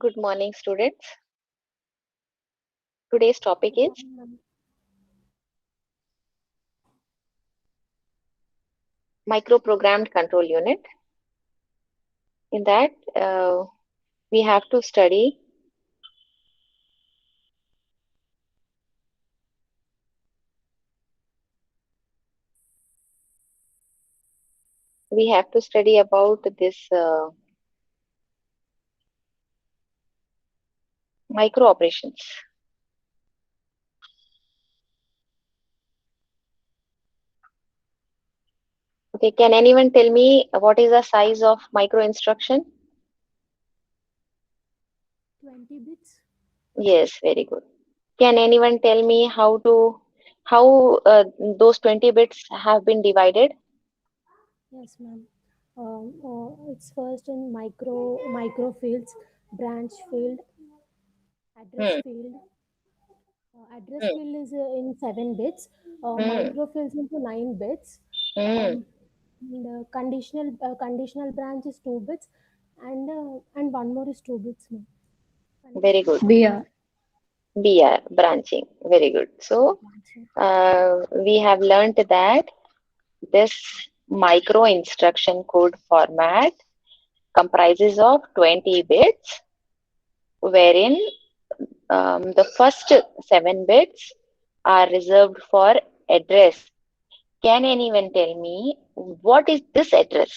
Good morning, students. Today's topic Good is morning, ma'am. microprogrammed control unit. In that, we have to study about this micro operations. Okay, can anyone tell me what is the size of micro instruction? 20 bits. Yes, very good. Can anyone tell me how those 20 bits have been divided? Yes, ma'am. It's first in micro fields, branch field, address Hmm. field. Address Hmm. field is in 7 bits. Hmm. Microfields into 9 bits. Hmm. And conditional branch is 2 bits, and one more is 2 bits, ma'am. Very good. Conditional BR. BR, branching. Very good. So, branch. we have learnt that this micro instruction code format comprises of 20 bits, wherein the first 7 bits are reserved for address. Can anyone tell me what is this address?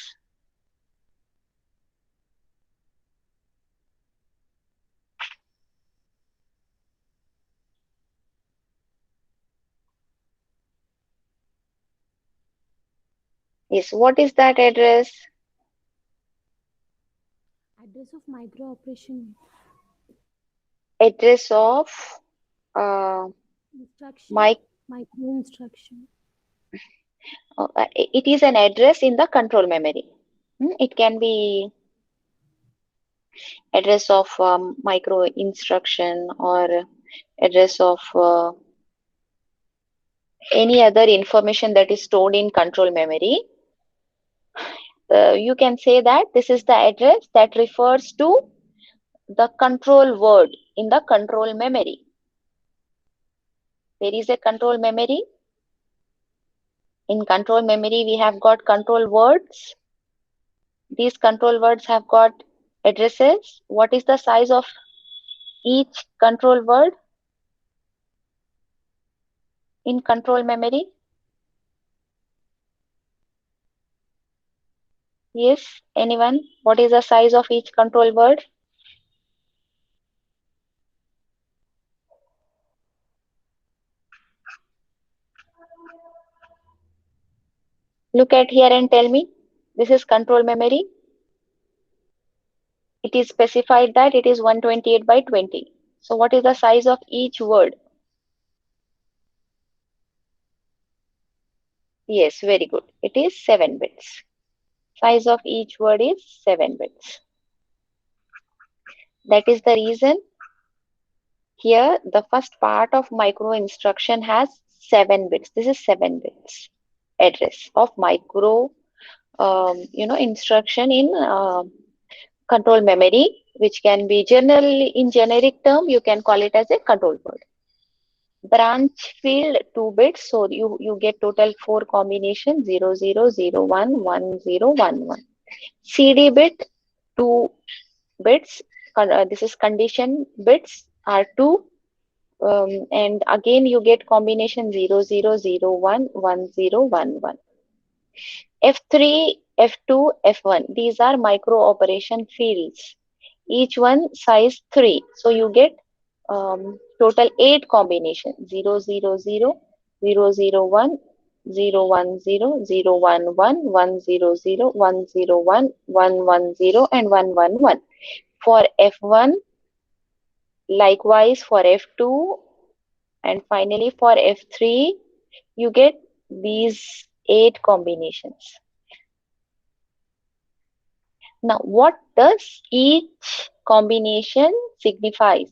Yes, what is that address? Address of micro operation Address of uh, instruction, my micro instruction. it is an address in the control memory. It can be address of micro instruction or address of any other information that is stored in control memory. You can say that this is the address that refers to the control word in the control memory. There is a control memory. In control memory, we have got control words. These control words have got addresses. What is the size of each control word in control memory? Yes, anyone? What is the size of each control word? Look at here and tell me. This is control memory. It is specified that it is 128 by 20. So what is the size of each word? Yes, very good. It is 7 bits. Size of each word is 7 bits. That is the reason here the first part of micro instruction has 7 bits. This is 7 bits address of micro instruction in control memory, which can be generally in generic term you can call it as a control word. Branch field 2 bits, so you get total 4 combinations 00011011. CD bit 2 bits. This is condition bits are 2, and again you get combination 00011011. F3, F2, F1. These are micro operation fields. Each one size 3. So you get total 8 combinations 000, 001, 010, 011, 100, 101, 110, and 111. For F1, likewise for F2, and finally for F3, you get these 8 combinations. Now, what does each combination signifies?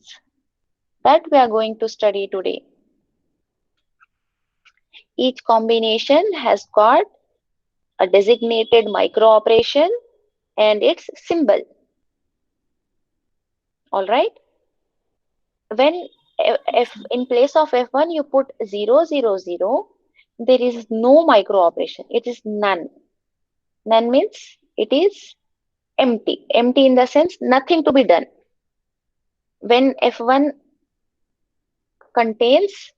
That we are going to study today. Each combination has got a designated micro operation and its symbol. All right. When if in place of F1 you put 0, 0, 0, there is no micro operation. It is none. None means it is empty. Empty in the sense nothing to be done. When F1 contains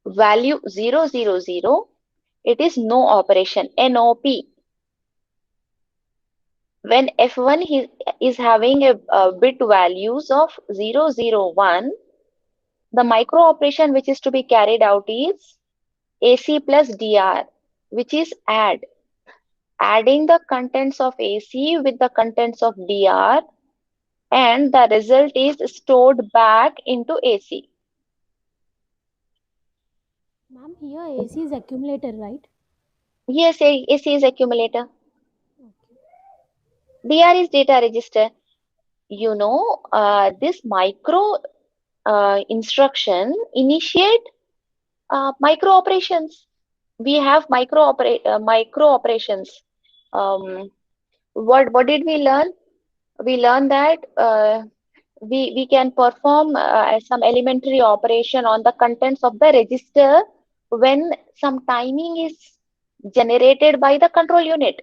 value 0, 0, 0, it is no operation, NOP. When F1 is having a bit values of 0, 0, 1, the micro operation which is to be carried out is AC plus DR, which is add. Adding the contents of AC with the contents of DR, and the result is stored back into AC. Ma'am, here AC is accumulator, right? Yes, AC is accumulator. Okay. DR is data register. This micro instruction initiate micro operations. We have micro operations. Um, what did we learn? We learned that we can perform some elementary operation on the contents of the register when some timing is generated by the control unit.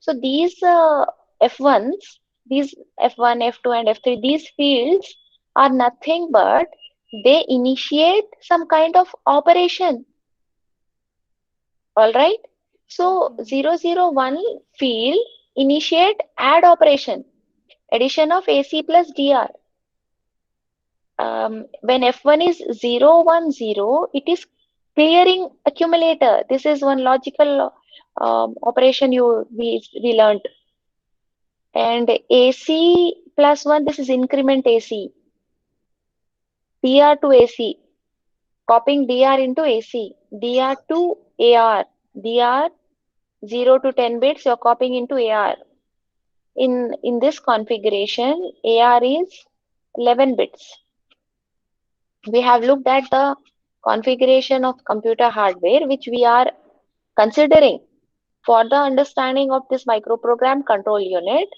So these F1s, these F1, F2, and F3, these fields are nothing but they initiate some kind of operation. All right. Okay, So ma'am. 001 field initiate add operation, addition of AC plus DR. When F1 is 010, it is clearing accumulator. This is one logical operation we learned. And AC plus 1, this is increment AC. DR to AC, copying DR into AC. DR to AR. DR 0 to 10 bits, you're copying into AR. In this configuration, AR is 11 bits. We have looked at the configuration of computer hardware which we are considering for the understanding of this microprogram control unit,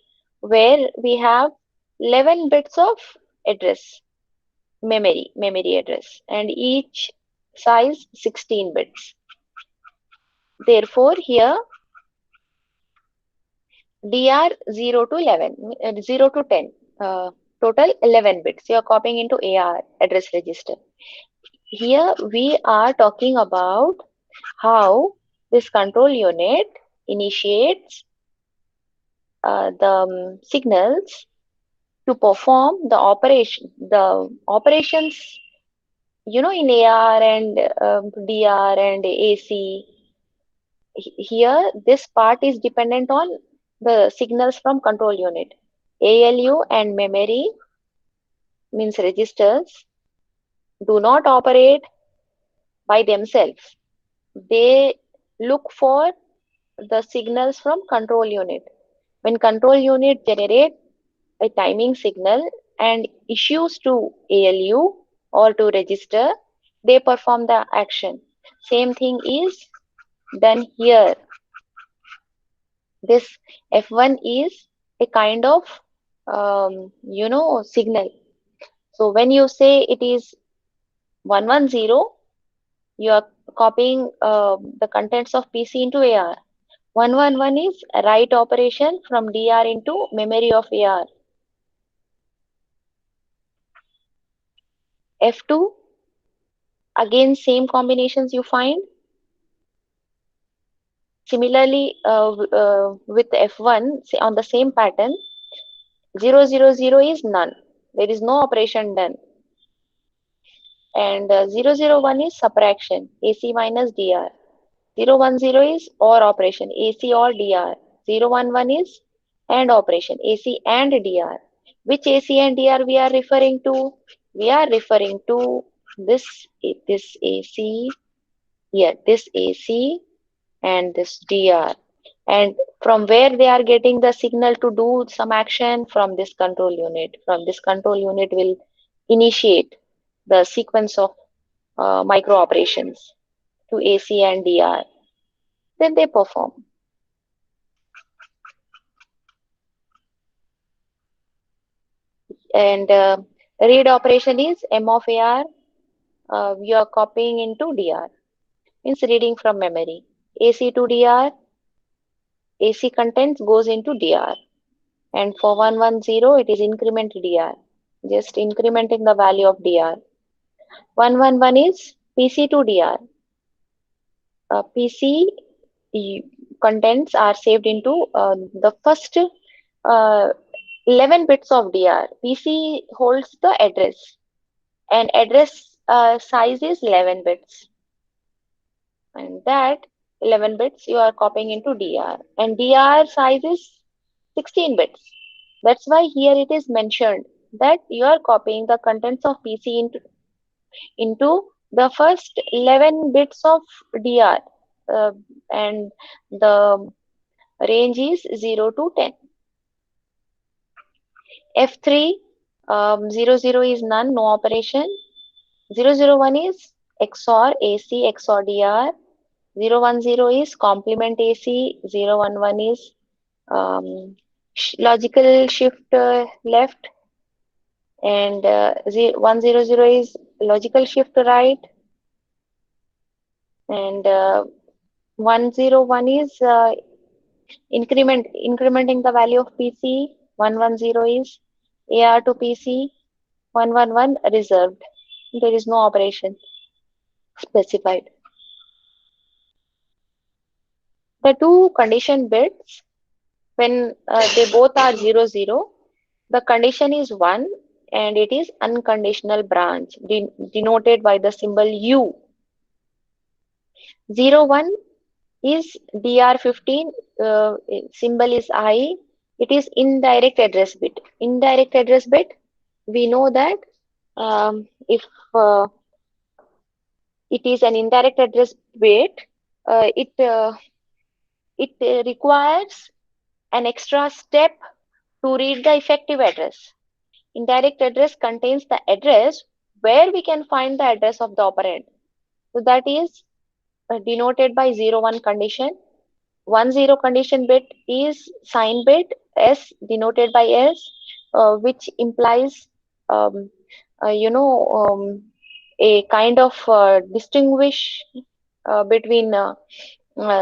where we have 11 bits of address, memory address, and each size 16 bits. Therefore, here DR 0 to 11, 0 to 10, total 11 bits. You are copying into AR, address register. Here we are talking about how this control unit initiates the signals to perform the operations, in AR and DR and AC. Here, this part is dependent on the signals from control unit. ALU and memory means registers do not operate by themselves. They look for the signals from control unit. When control unit generate a timing signal and issues to ALU or to register, they perform the action. Same thing is done here. This F1 is a kind of signal. So when you say it is 110, you are copying the contents of PC into AR. 111 is a write operation from DR into memory of AR. F2, again same combinations you find. Similarly, with F1, on the same pattern, 000 is none. There is no operation done. And 001 is subtraction, AC minus DR. 010 is OR operation, AC or DR. 011 is AND operation, AC and DR. Which AC and DR we are referring to? We are referring to this AC here, this AC and this DR. And from where they are getting the signal to do some action? From this control unit. From this control unit will initiate the sequence of micro operations to AC and DR. Then they perform. And read operation is M of AR, you are copying into DR, means reading from memory. AC to DR, AC contents goes into DR. And for 110, it is increment DR, just incrementing the value of DR. 111 is PC to DR. PC contents are saved into the first 11 bits of DR. PC holds the address, and address size is 11 bits. And that 11 bits you are copying into DR. And DR size is 16 bits. That's why here it is mentioned that you are copying the contents of PC into the first 11 bits of DR, and the range is 0 to 10. F3, 00 is none, no operation. 001 is XOR AC, XOR DR. 010 is complement AC. 011 is logical shift left. And 100 is logical shift right. And 101 is incrementing the value of PC. 110 is AR to PC. 111 reserved. There is no operation specified. The two condition bits, when they both are 00, the condition is 1 and it is unconditional branch denoted by the symbol U. 01 is DR15, symbol is I. It is indirect address bit. Indirect address bit, we know that if it is an indirect address bit, it requires an extra step to read the effective address. Indirect address contains the address where we can find the address of the operand. So that is denoted by 01 condition. 10 condition bit is sign bit S, denoted by S, which implies a kind of distinguish between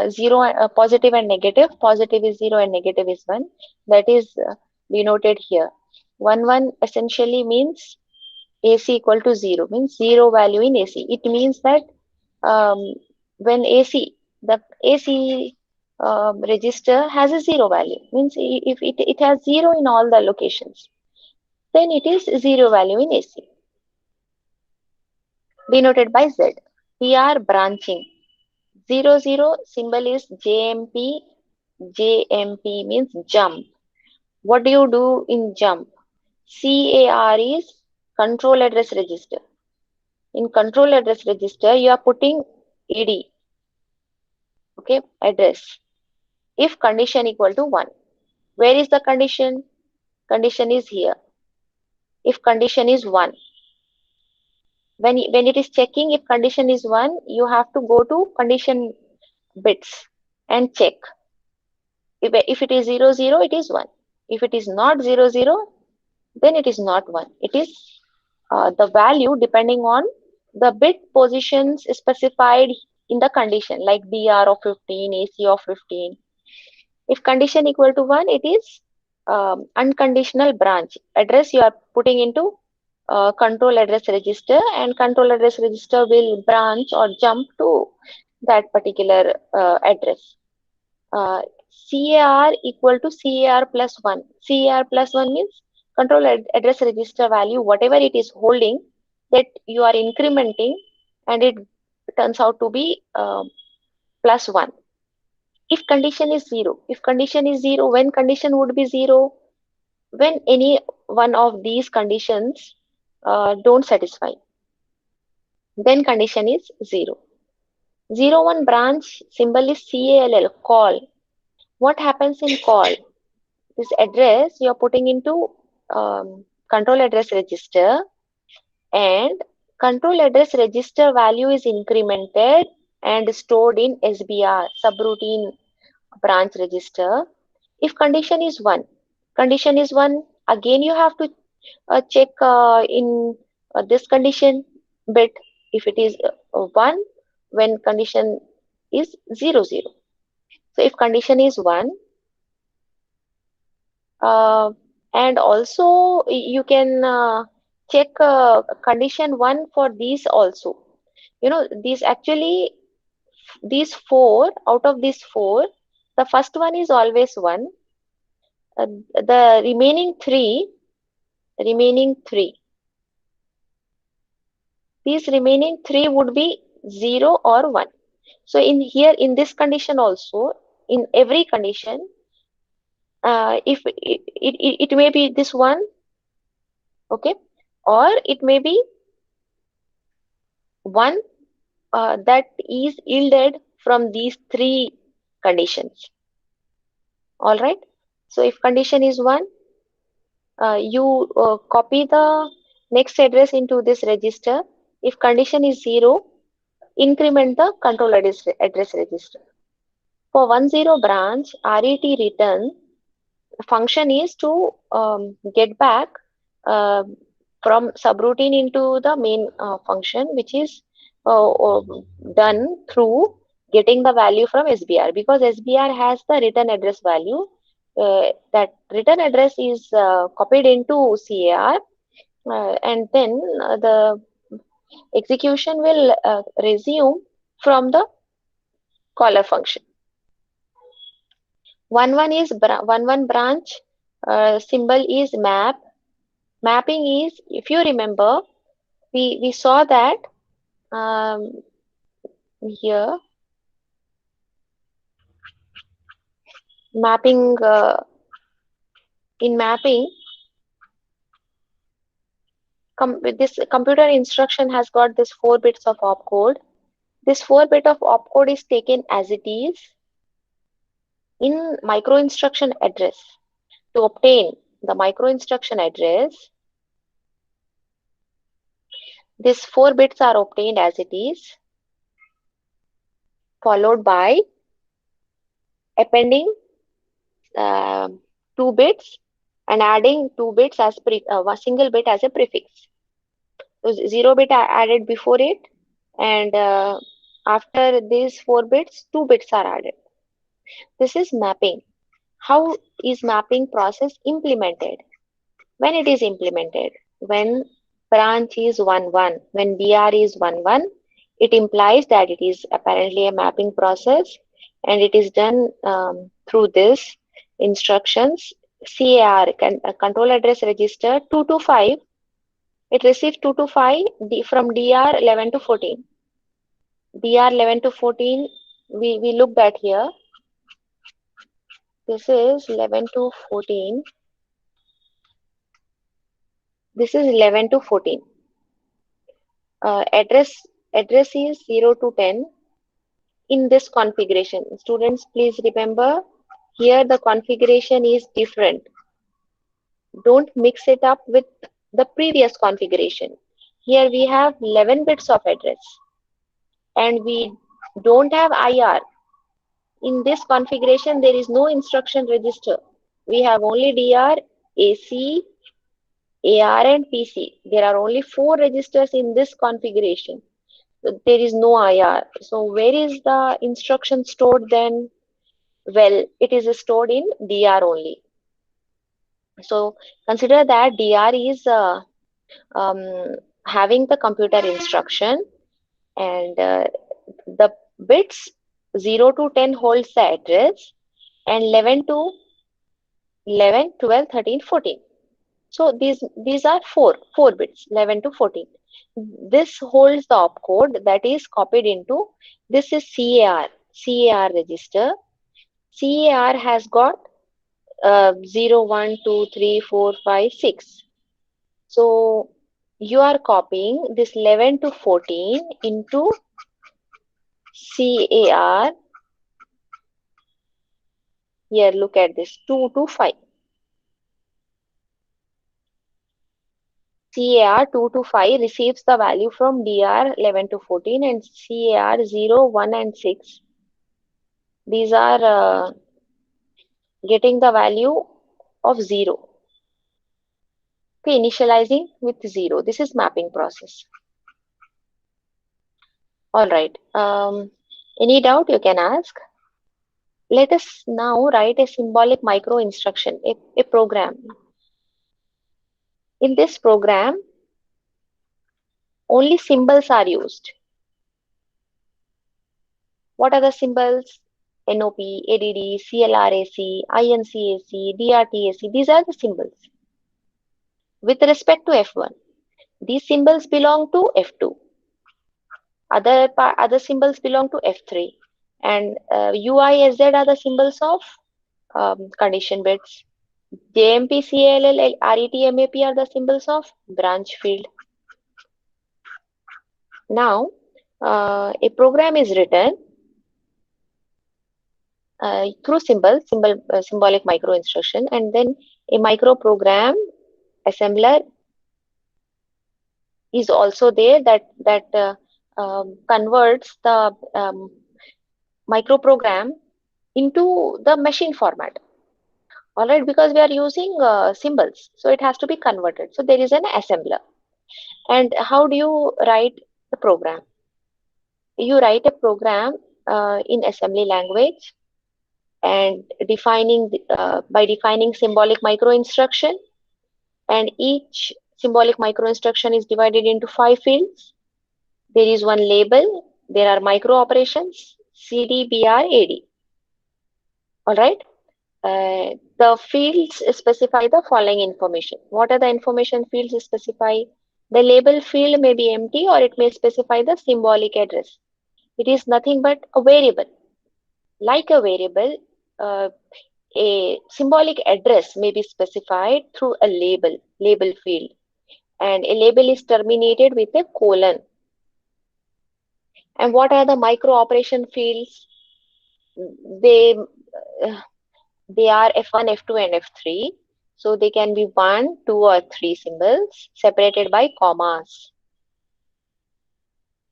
0, positive and negative. Positive is 0 and negative is 1. That is denoted here. 11 essentially means AC equal to 0, means 0 value in AC. It means that when the AC register has a 0 value, means if it has 0 in all the locations, then it is 0 value in AC, denoted by Z. PR branching. 00 symbol is JMP. JMP means jump. What do you do in jump? CAR is control address register. In control address register, you are putting ED, okay, address. If condition equal to 1. Where is the condition? Condition is here. If condition is 1. When it is checking, if condition is 1, you have to go to condition bits and check. If it is 00, it is 1. If it is not 00, then it is not 1. It is the value depending on the bit positions specified in the condition, like DR of 15, AC of 15. If condition equal to 1, it is unconditional branch. Address you are putting into control address register, and control address register will branch or jump to that particular address. CAR equal to CAR plus 1. CAR plus 1 means control address register value, whatever it is holding, that you are incrementing, and it turns out to be plus 1. If condition is 0, when condition would be 0? When any one of these conditions don't satisfy, then condition is 0. 01 branch symbol is CALL, call. What happens in call? This address you are putting into control address register, and control address register value is incremented and stored in SBR, subroutine branch register. If condition is 1, again you have to check in this condition bit if it is 1 when condition is 0 0. So if condition is 1, uh, and also you can check condition 1 for these also. You know, these actually, these 4, out of these 4, the first one is always 1. The remaining 3, these remaining 3 would be 0 or 1. So in here, in this condition also, in every condition, if it may be this one, okay, or it may be one that is yielded from these 3 conditions. All right. So if condition is 1, you copy the next address into this register. If condition is 0, increment the control address register. For 10 branch, RET return function is to get back uh, from subroutine into the main function, which is done through getting the value from SBR, because SBR has the return address value. That return address is copied into CAR, and then the execution will resume from the caller function. 11 branch symbol is map. Mapping is, if you remember, we saw that um, here mapping in mapping this computer instruction has got this 4 bits of opcode. This 4 bit of opcode is taken as it is in micro instruction address. To obtain the micro instruction address, these 4 bits are obtained as it is, followed by appending uh, 2 bits and adding 2 bits as a single bit as a prefix. So 0 bit are added before it, and after these 4 bits, 2 bits are added. This is mapping. How is mapping process implemented? When it is implemented, when branch is 1 1, when BR is 1 1, it implies that it is apparently a mapping process, and it is done through this instructions. CAR, control address register 2 to 5, it receives 2 to 5 from DR 11 to 14. DR 11 to 14, we looked at here. This is 11 to 14. This is 11 to 14. Address is 0 to 10 in this configuration. Students, please remember, here the configuration is different. Don't mix it up with the previous configuration. Here we have 11 bits of address, and we don't have IR. In this configuration, there is no instruction register. We have only DR, AC, AR, and PC. There are only 4 registers in this configuration. So there is no IR. So where is the instruction stored then? Well, it is stored in DR only. So consider that DR is having the computer instruction, and the bits 0 to 10 holds the address, and 11 to 11, 12, 13, 14. So these are 4 bits, 11 to 14. This holds the opcode that is copied into, this is CAR register. CAR has got 0, 1, 2, 3, 4, 5, 6. So you are copying this 11 to 14 into CAR. Here, look at this, 2 to 5. CAR 2 to 5 receives the value from DR 11 to 14, and CAR 0, 1, and 6. These are getting the value of 0. Okay, initializing with 0. This is mapping process. All right. Any doubt you can ask? Let us now write a symbolic micro instruction, a program. In this program, only symbols are used. What are the symbols? NOP, ADD, CLRAC, INCAC, DRTAC. These are the symbols. With respect to F1, these symbols belong to F2. Other symbols belong to F3. And UI, SZ are the symbols of condition bits. JMP, CLL, RET, MAP are the symbols of branch field. Now, a program is written through symbolic micro instruction, and then a micro program assembler is also there that converts the micro program into the machine format. All right, because we are using symbols, so it has to be converted. So there is an assembler. And how do you write the program? You write a program in assembly language and by defining symbolic micro instruction, and each symbolic micro instruction is divided into 5 fields. There is one label, there are micro operations, CD, BR, AD. All right. The fields specify the following information. What are the information fields specify? The label field may be empty, or it may specify the symbolic address. It is nothing but a variable. Like a variable, a symbolic address may be specified through a label field, and a label is terminated with a colon. And what are the micro operation fields? They are F1, F2, and F3. So they can be 1, 2, or 3 symbols separated by commas.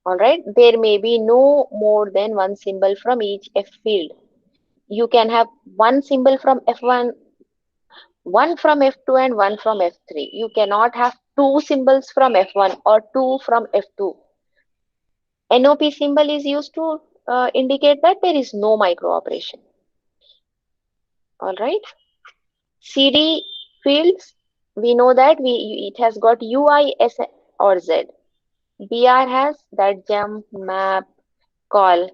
All right. There may be no more than one symbol from each F field. You can have one symbol from F1, one from F2, and one from F3. You cannot have 2 symbols from F1 or 2 from F2. NOP symbol is used to indicate that there is no micro operation. All right. CD fields, we know that it has got UI, S, or Z. BR has that jump, map, call,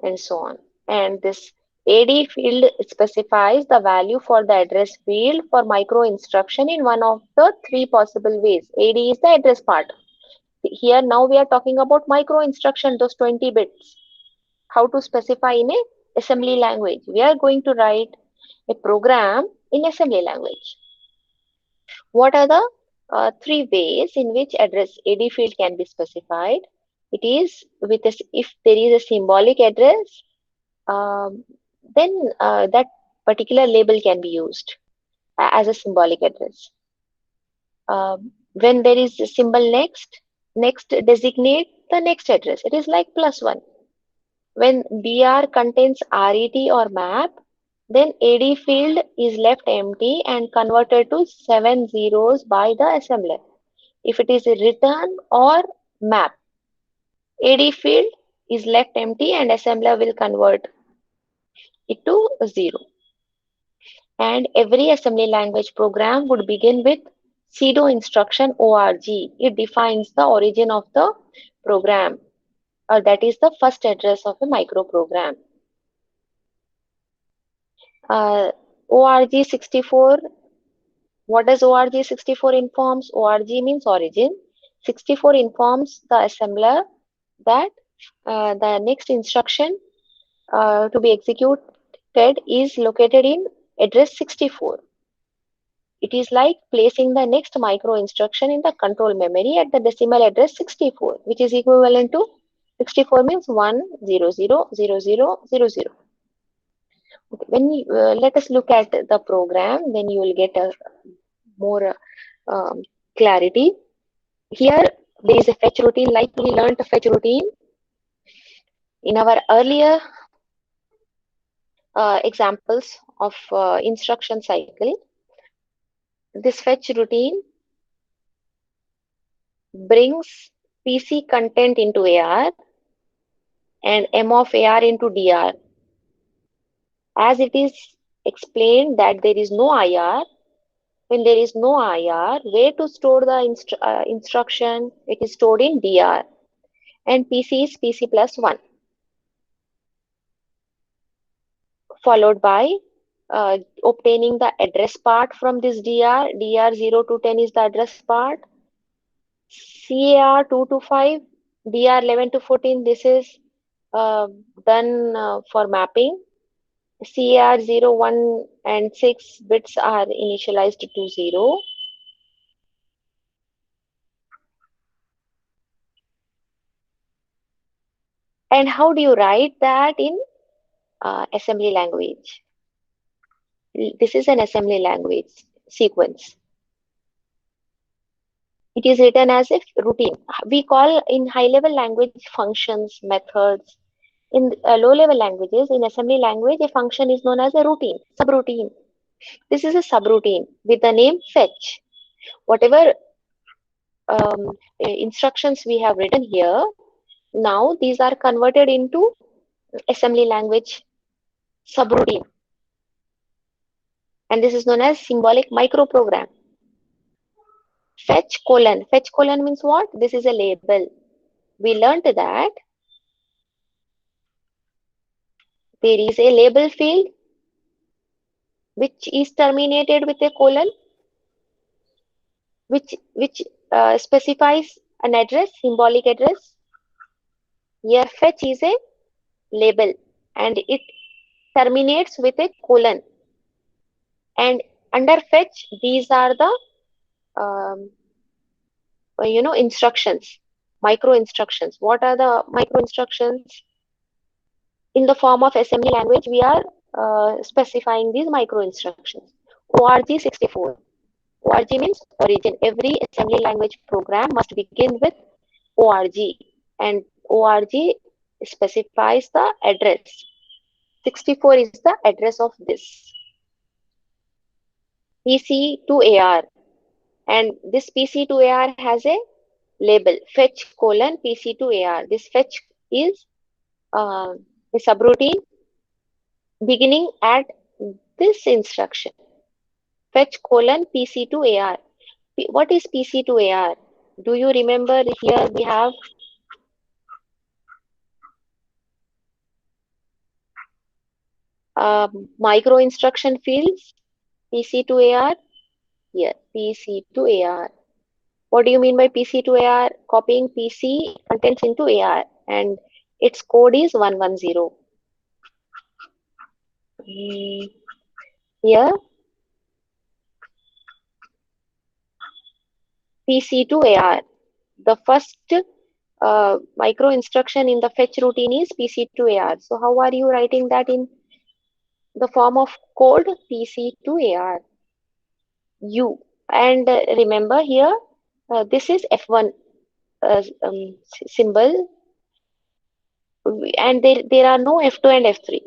and so on. And this AD field specifies the value for the address field for micro instruction in one of the 3 possible ways. AD is the address part. Here now we are talking about micro instruction, those 20 bits. How to specify in a assembly language. We are going to write a program in assembly language. What are the 3 ways in which address AD field can be specified? It is with if there is a symbolic address, then that particular label can be used as a symbolic address. When there is a symbol next designate the next address. It is like +1. When BR contains RET or map, then AD field is left empty and converted to 7 zeros by the assembler. If it is a return or map, AD field is left empty and assembler will convert it to 0. And every assembly language program would begin with pseudo instruction org. It defines the origin of the program, or that is the first address of a microprogram. ORG64, what does ORG64 informs? ORG means origin. 64 informs the assembler that the next instruction to be executed is located in address 64. It is like placing the next micro instruction in the control memory at the decimal address 64, which is equivalent to 64 means 1000000. Okay. When you, let us look at the program, then you will get a more clarity. Here there is a fetch routine, like we learned a fetch routine in our earlier examples of instruction cycle. This fetch routine brings PC content into AR and M of AR into DR. As it is explained that there is no IR, when there is no IR, where to store the instruction? It is stored in DR, and PC is PC plus 1, followed by obtaining the address part from this DR. DR 0 to 10 is the address part. CAR 2 to 5, DR 11 to 14, this is uh, done for mapping. CAR 0, 1 and 6 bits are initialized to 0. And how do you write that in assembly language? This is an assembly language sequence. It is written as a routine. We call in high level language functions, methods. In low level languages, in assembly language, a function is known as a routine, subroutine. This is a subroutine with the name fetch. Whatever instructions we have written here, now these are converted into assembly language subroutine. And this is known as symbolic microprogram. Fetch colon. Fetch colon means what? This is a label. We learned that there is a label field which is terminated with a colon, which specifies an address, symbolic address. Here fetch is a label and it terminates with a colon. And under fetch, these are the instructions, micro instructions. What are the micro instructions? In the form of assembly language, we are specifying these micro instructions. ORG64. ORG means origin. Every assembly language program must begin with ORG, and ORG specifies the address. 64 is the address of this. PC to AR, and this PC to AR has a label, fetch colon PC to AR. This fetch is a subroutine beginning at this instruction, fetch colon PC to AR. What is PC to AR? Do you remember? Here we have micro instruction fields, PC to AR. Here, PC to AR. What do you mean by PC to AR? Copying PC contents into AR, and its code is 110. Here, PC to AR. The first micro instruction in the fetch routine is PC to AR. So how are you writing that in the form of code? PC to AR. U. And remember here, this is F1 symbol, and there are no F2 and F3.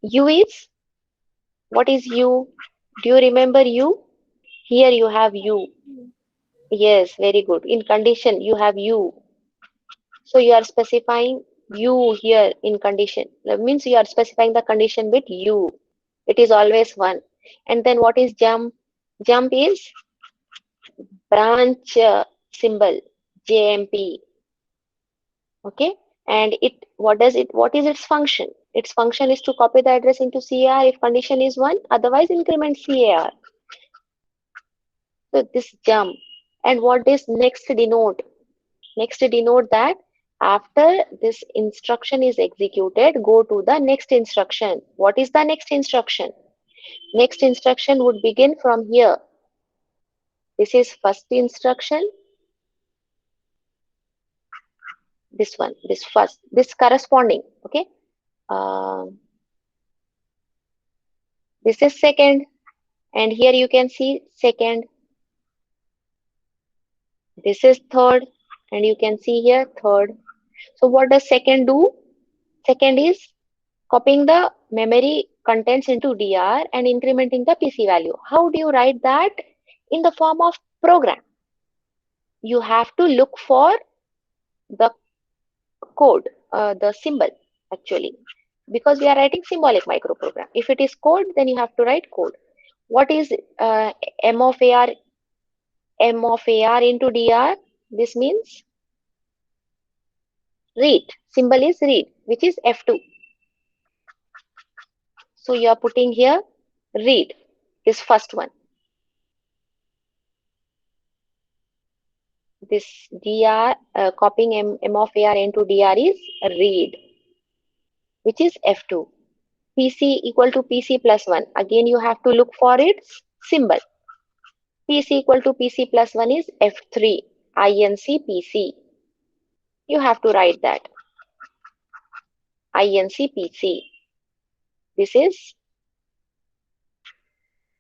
U is, what is U? Do you remember U? Here you have U. Yes, very good. In condition, you have U. So you are specifying U here in condition. That means you are specifying the condition with U. It is always 1. And then what is jump? Jump is branch symbol, JMP. Okay. And what is its function? Its function is to copy the address into CAR if condition is 1, otherwise increment CAR. So this jump. And what does next denote? Next denote that after this instruction is executed, go to the next instruction. What is the next instruction? Next instruction would begin from here. This is first instruction. This one, this first, this corresponding, okay? This is second, and here you can see second. This is third, and you can see here third. So what does second do? Second is copying the memory contents into DR and incrementing the PC value. How do you write that? In the form of program. you have to look for the code, the symbol actually, because we are writing symbolic microprogram. If it is code, then you have to write code. What is uh, M of AR? M of AR into DR? This means read. Symbol is read, which is F2. So you are putting here read, this first one. This DR, copying M of AR into DR is read, which is F2. PC equal to PC plus 1. Again, you have to look for its symbol. PC equal to PC plus 1 is F3, INC PC. You have to write that. INC PC. This is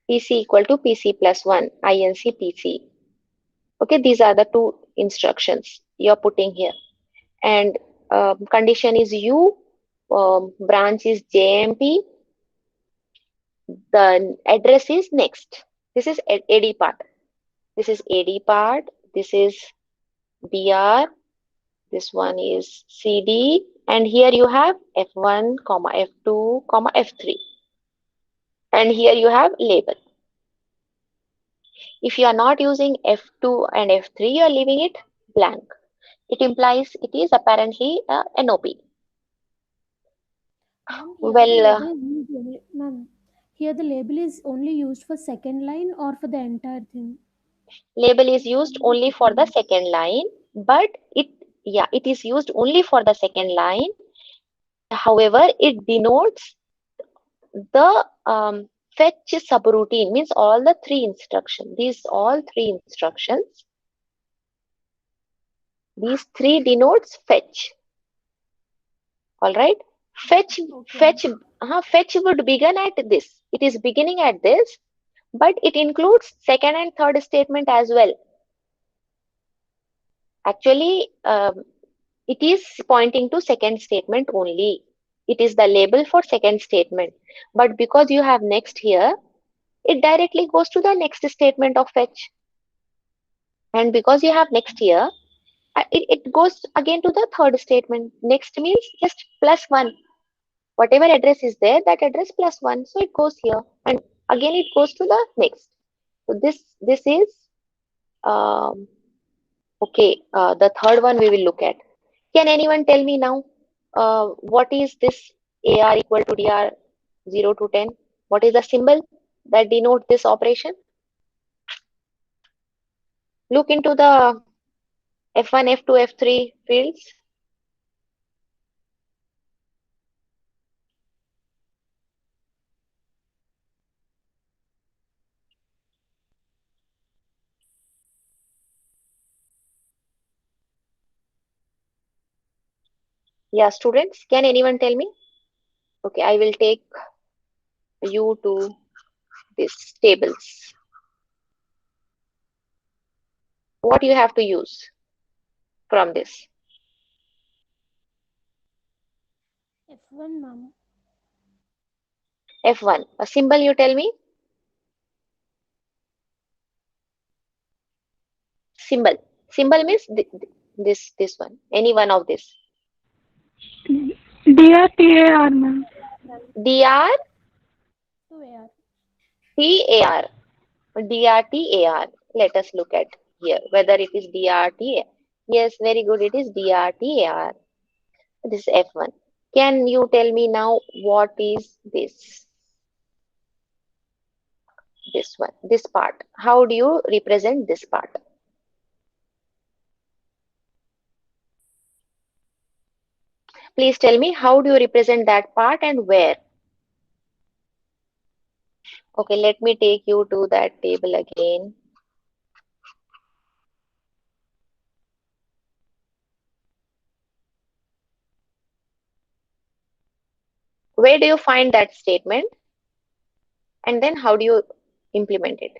PC equal to PC plus 1, INC PC. Okay, these are the two instructions you're putting here. And condition is U, branch is JMP, the address is next. This is AD part. This is AD part. This is DR. This one is CD. And here you have F1, F2, F3. And here you have label. If you are not using F2 and F3, you are leaving it blank. It implies it is apparently a NOP. Ma'am, Well, here the label is only used for second line or for the entire thing? label is used only for the second line, but it is used only for the second line. However, it denotes the fetch subroutine, means all the three instructions. These three denotes fetch. All right. Fetch, Okay. fetch would begin at this. It is beginning at this, but it includes second and third statement as well. Actually, it is pointing to second statement only. It is the label for second statement. But because you have next here, it directly goes to the next statement of fetch. And because you have next here, it goes again to the third statement. Next means just plus one. Whatever address is there, that address plus one. So it goes here. And again it goes to the next. So this is um, okay. The third one we will look at. Can anyone tell me now what is this AR equal to DR 0 to 10? What is the symbol that denotes this operation? Look into the F1, F2, F3 fields. Yeah, students, can anyone tell me? Okay, I will take you to these tables. What you have to use from this? F1, ma'am. F1. A symbol you tell me? Symbol. Symbol means this one. Any one of this. DRTAR, ma'am. DR, To AR. TAR. DRTAR. Let us look at here whether it is DRT. Yes, very good. It is DRTAR. This is F1. Can you tell me now what is this? This one, this part. How do you represent this part? Please tell me how do you represent that part and where? Okay, let me take you to that table again. Where do you find that statement? And then how do you implement it?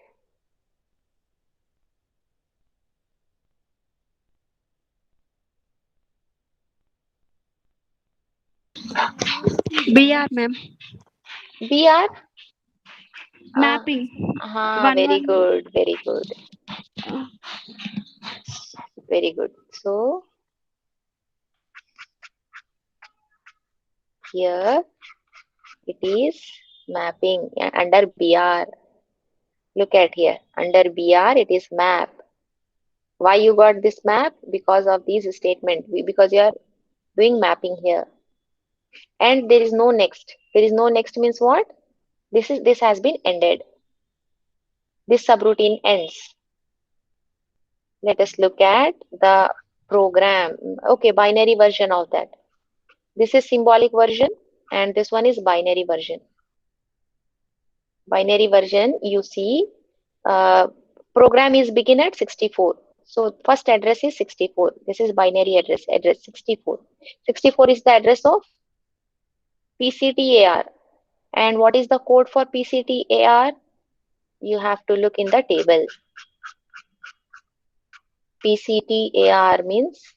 BR, ma'am. BR? Mapping. Very One. good, very good. Very good. So here it is mapping under BR. Look at here. Under BR, it is map. Why you got this map? Because of these statement. Because you are doing mapping here. And there is no next. There is no next means what? This has been ended. This subroutine ends. Let us look at the program. Okay, binary version of that. This is symbolic version and this one is binary version. Binary version, you see, uh, program is begin at 64. So first address is 64. This is binary address 64. 64 is the address of PCTAR. And what is the code for PCTAR? You have to look in the table. PCTAR means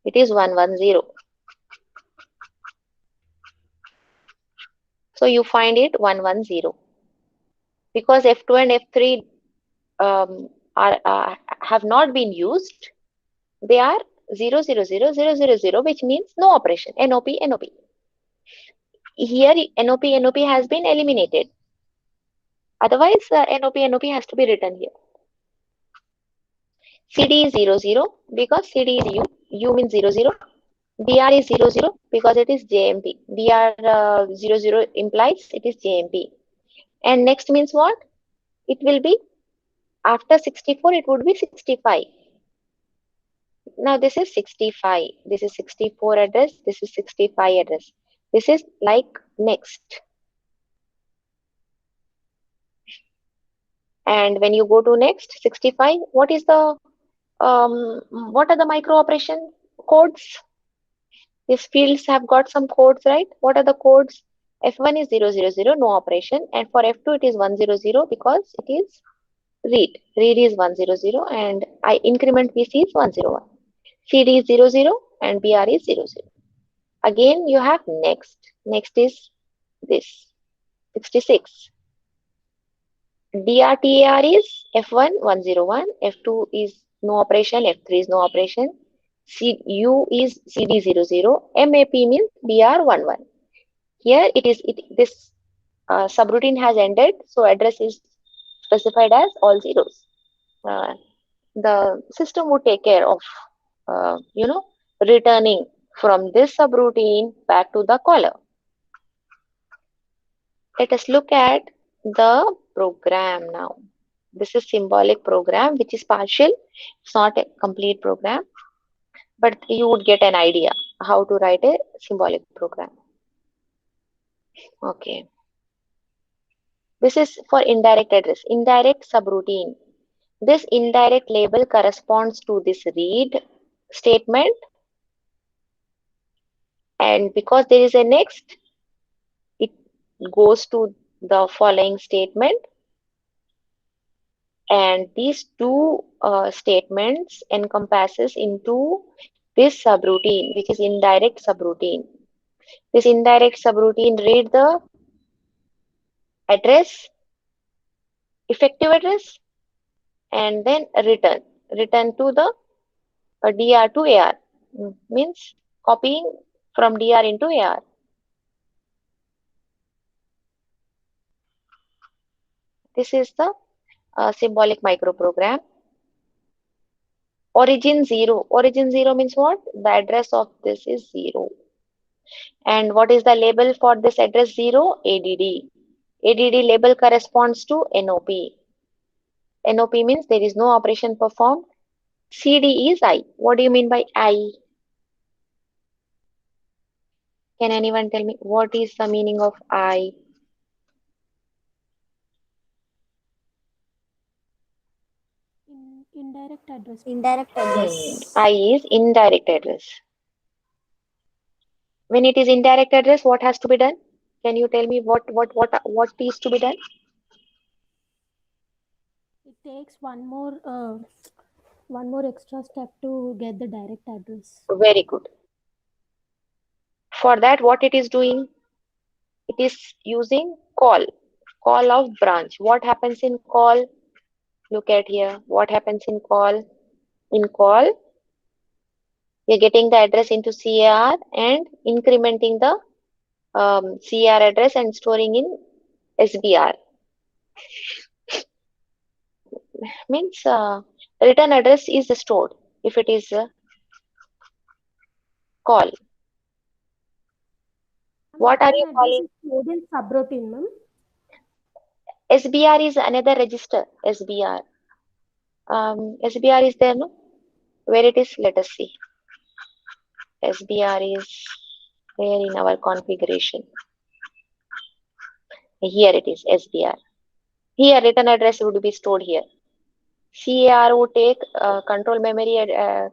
it is 110. So you find it 110. Because F2 and F3 have not been used, they are 0000000, which means no operation. NOP, NOP. Here NOP, NOP has been eliminated. Otherwise, NOP, NOP has to be written here. CD is 00 because CD is U. U means 00. BR is 00 because it is JMP. BR 00 implies it is JMP. And next means what? It will be after 64, it would be 65. Now this is 65. This is 64 address. This is 65 address. This is like next. And when you go to next 65, what is the what are the micro operation codes? These fields have got some codes, right? What are the codes? F1 is 000, no operation, and for F2 it is 100 because it is read. Read is 100 and I increment VC is 101. CD is 00 and BR is 00. Again, you have next. Next is this 66. DRTAR is F1 101, F2 is no operation, F3 is no operation, U is CD00, MAP means BR11. Here it is this subroutine has ended, so address is specified as all zeros. The system would take care of returning from this subroutine back to the caller. Let us look at the program now. This is symbolic program, which is partial. It's not a complete program, but you would get an idea how to write a symbolic program. Okay. This is for indirect address, indirect subroutine. This indirect label corresponds to this read statement. And because there is a next, it goes to the following statement. And these two statements encompasses into this subroutine, which is indirect subroutine. This indirect subroutine read the address, effective address, and then return to the DR to AR. Means copying from DR into AR. This is the symbolic microprogram. Origin 0. Origin 0 means what? The address of this is 0. And what is the label for this address 0? ADD. ADD label corresponds to NOP. NOP means there is no operation performed. CD is I. What do you mean by I? Can anyone tell me what is the meaning of I? Indirect address. Indirect address. I is indirect address. When it is indirect address, what has to be done? Can you tell me what is to be done? It takes one more extra step to get the direct address. Very good. For that, what it is doing? It is using call of branch. What happens in call? Look at here. What happens in call? In call, You're getting the address into CAR and incrementing the CAR address and storing in SBR. Means return address is stored if it is a call. What are Return you address calling? is stored in subroutine, ma'am. SBR is another register. SBR. SBR is there, no? Where it is? Let us see. SBR is there in our configuration. Here it is, SBR. Here return address would be stored here. CAR would take control memory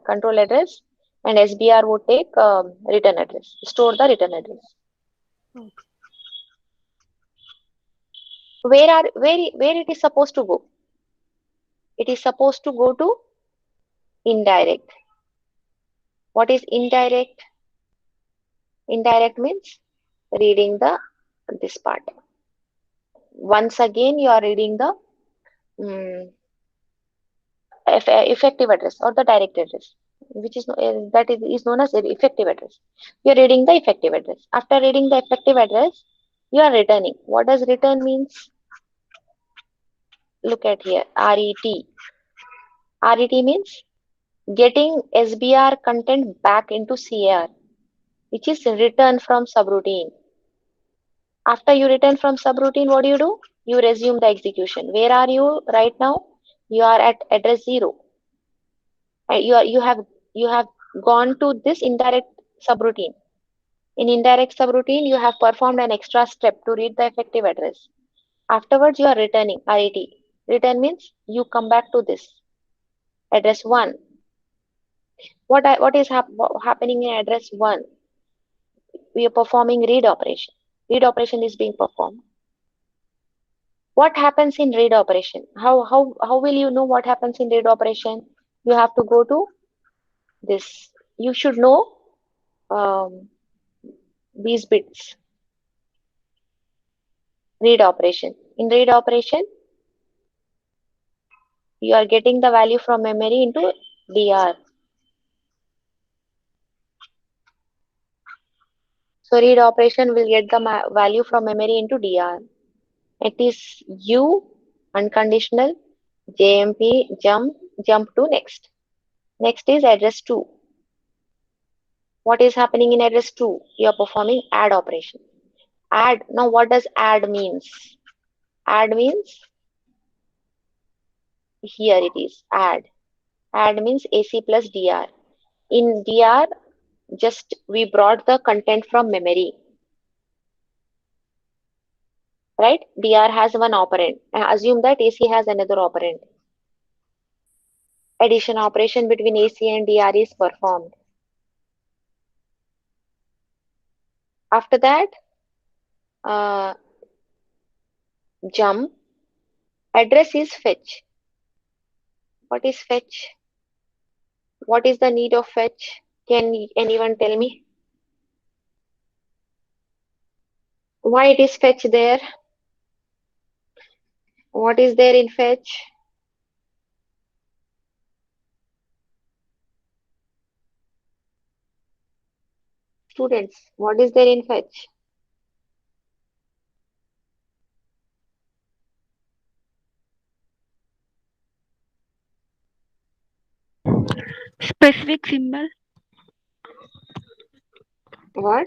control address, and SBR would take return address. Store the return address. Okay. Where it is supposed to go? It is supposed to go to indirect. What is indirect? Indirect means reading the this part. Once again, you are reading the um, effective address or the direct address, which is that is known as effective address. You are reading the effective address. After reading the effective address, you are returning. What does return means? Look at here. RET. RET means getting SBR content back into CAR, which is return from subroutine. After you return from subroutine, what do? You resume the execution. Where are you right now? You are at address 0. You have gone to this indirect subroutine. In indirect subroutine, you have performed an extra step to read the effective address. Afterwards, you are returning RET. Return means you come back to this address 1. What is happening in address 1? We are performing read operation. Read operation is being performed. What happens in read operation? How will you know what happens in read operation? You have to go to this. You should know these bits. Read operation. In read operation, you are getting the value from memory into DR. So read operation will get the value from memory into DR. It is U, unconditional, JMP, jump to next. Next is address 2. What is happening in address 2? You are performing add operation. Add. Now what does add means? Add means, here it is, add. Add means AC plus DR. In DR, just we brought the content from memory. Right? DR has one operand. Assume that AC has another operand. Addition operation between AC and DR is performed. After that, jump. Address is fetch. What is fetch? What is the need of fetch? Can anyone tell me? Why it is fetch there? What is there in fetch? Students, what is there in fetch? Specific symbol. What?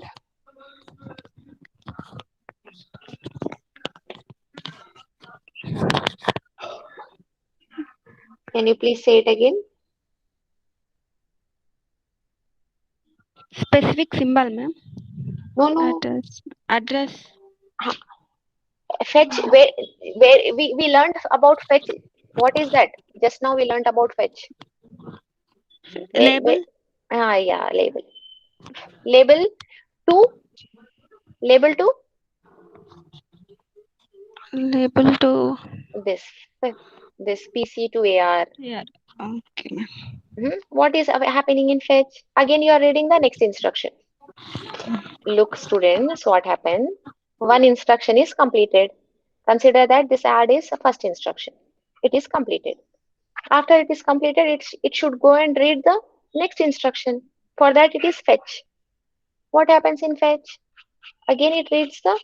Can you please say it again? Specific symbol, ma'am. No. Address. Fetch, where we learned about fetch. What is that? Just now we learned about fetch. Label. Yeah, label. Label to, label to Label to. this, this PC to AR. Yeah. Okay, ma'am. What is happening in fetch? Again, you are reading the next instruction. Look, students, what happened? One instruction is completed. Consider that this add is the first instruction. It is completed. After it is completed, it should go and read the next instruction. For that it is fetch. What happens in fetch? Again it reads the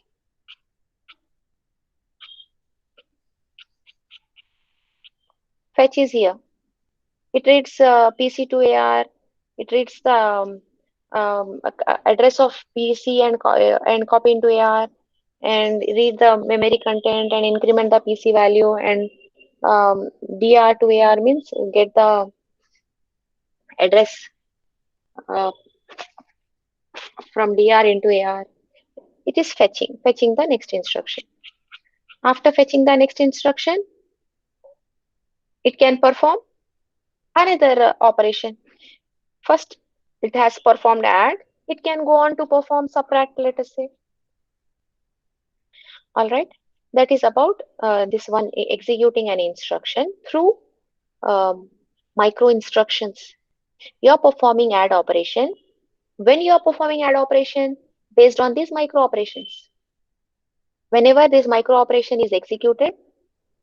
fetch is here. It reads PC to AR. It reads the address of PC and copy into AR, and read the memory content and increment the PC value, and DR to AR means get the address uh, from DR into AR. It is fetching the next instruction. After fetching the next instruction, it can perform another operation. First, it has performed add. It can go on to perform subtract, let us say. All right. That is about this one executing an instruction through um, micro instructions. You are performing add operation. When you are performing add operation based on these micro operations, whenever this micro operation is executed,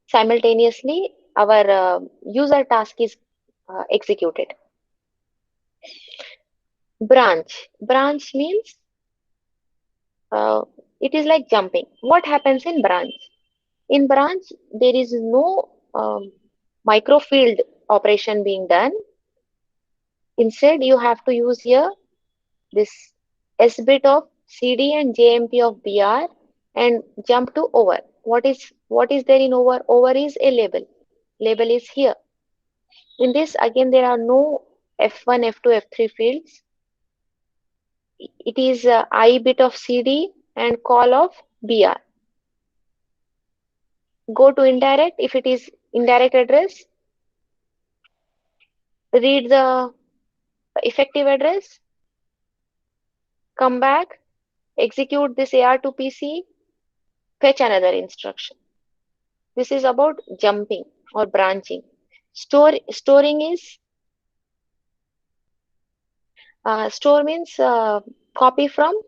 simultaneously our user task is executed. Branch means uh, it is like jumping. What happens in branch? In branch, there is no microfield operation being done. Instead, you have to use here this S bit of CD and JMP of BR and jump to over. What is there in over? Over is a label. Label is here. In this, again, there are no F1, F2, F3 fields. It is I bit of CD and call of BR. Go to indirect. If it is indirect address, read the effective address, come back, execute this AR to PC, fetch another instruction. This is about jumping or branching. Storing is store means copy from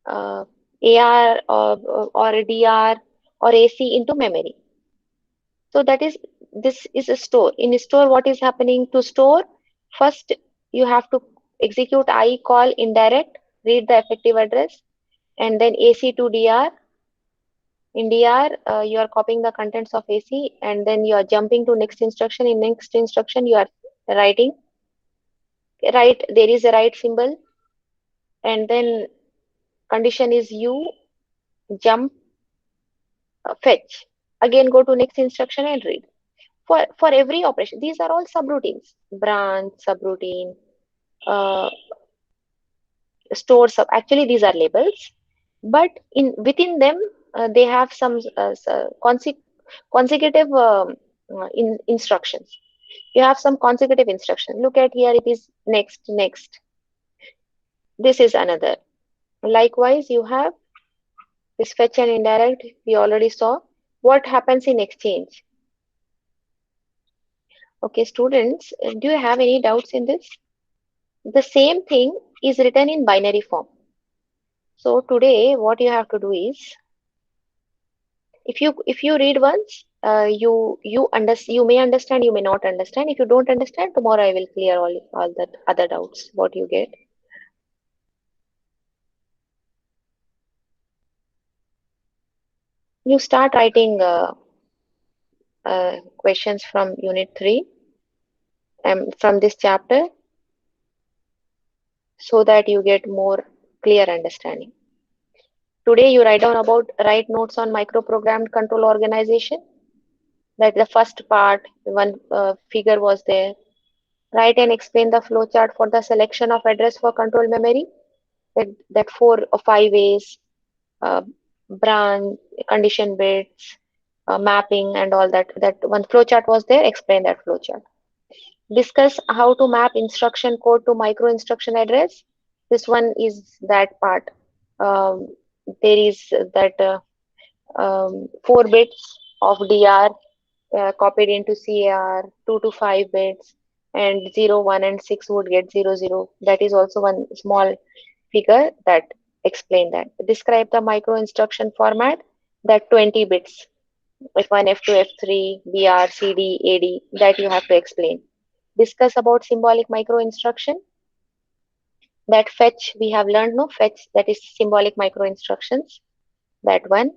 AR or DR or AC into memory. So this is a store. In a store, what is happening to store? First, you have to execute I call indirect, read the effective address, and then AC to DR. In DR, you are copying the contents of AC, and then you are jumping to next instruction. In next instruction, you are writing. There is a write symbol, and then condition is U, jump, fetch. Again, go to next instruction and read. For every operation, these are all subroutines. Branch, subroutine, uh, store sub. Actually, these are labels, but within them, they have some consecutive instructions. You have some consecutive instruction. Look at here, it is next, next. This is another. Likewise, you have this fetch and indirect. We already saw. What happens in exchange? Okay, students, do you have any doubts in this? The same thing is written in binary form. So today, what you have to do is, if you read once, you may understand, you may not understand. If you don't understand, tomorrow I will clear all that other doubts what you get. You start writing questions from Unit 3 from this chapter so that you get more clear understanding. Today you write notes on microprogrammed control organization. That the first part, one figure was there. Write and explain the flowchart for the selection of address for control memory. That 4 or 5 ways, branch, condition bits, mapping, and all that. That one flowchart was there. Explain that flowchart. Discuss how to map instruction code to micro instruction address. This one is that part. There is that 4 bits of DR copied into CAR, 2 to 5 bits, and 0, 1, and 6 would get 0, 0. That is also one small figure that explain that. Describe the micro instruction format, that 20 bits, F1, F2, F3, BR, CD, AD, that you have to explain. discuss about symbolic micro instruction. That fetch we have learned, no, fetch, that is symbolic micro instructions, that one.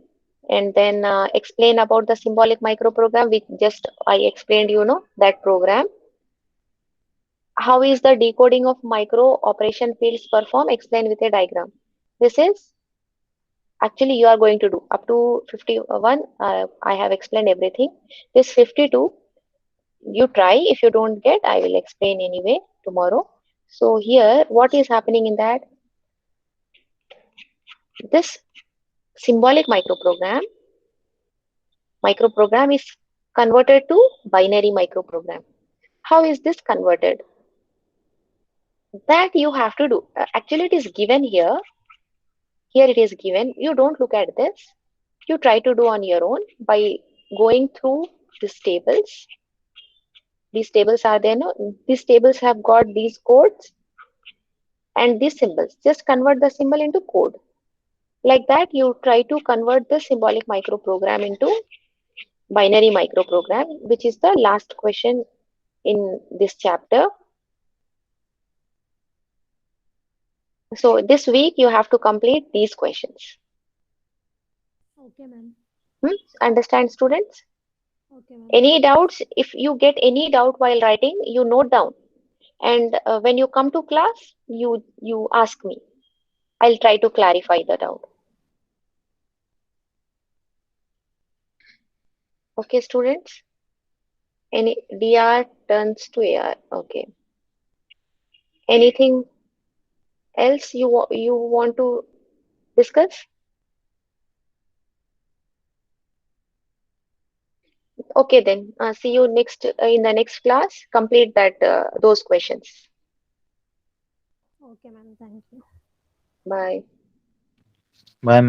And then explain about the symbolic micro program, which just I explained, that program. How is the decoding of micro operation fields perform? Explain with a diagram. This is actually you are going to do up to 51. I have explained everything. This 52, you try. If you don't get, I will explain anyway tomorrow. So here, what is happening in that? This symbolic microprogram is converted to binary microprogram. How is this converted? That you have to do. Actually, it is given here. Here it is given. You don't look at this. You try to do on your own by going through these tables. These tables are there. No? These tables have got these codes and these symbols. Just convert the symbol into code. Like that, you try to convert the symbolic microprogram into binary microprogram, which is the last question in this chapter. So this week you have to complete these questions. Okay, ma'am. Understand, students? Okay, ma'am. Any doubts? If you get any doubt while writing, you note down. And when you come to class, you ask me. I'll try to clarify the doubt. Okay, students? Any DR turns to AR. Okay. Anything else you want to discuss? Okay, then see you next in the next class. Complete that those questions. Okay, ma'am. Thank you. Bye. Bye,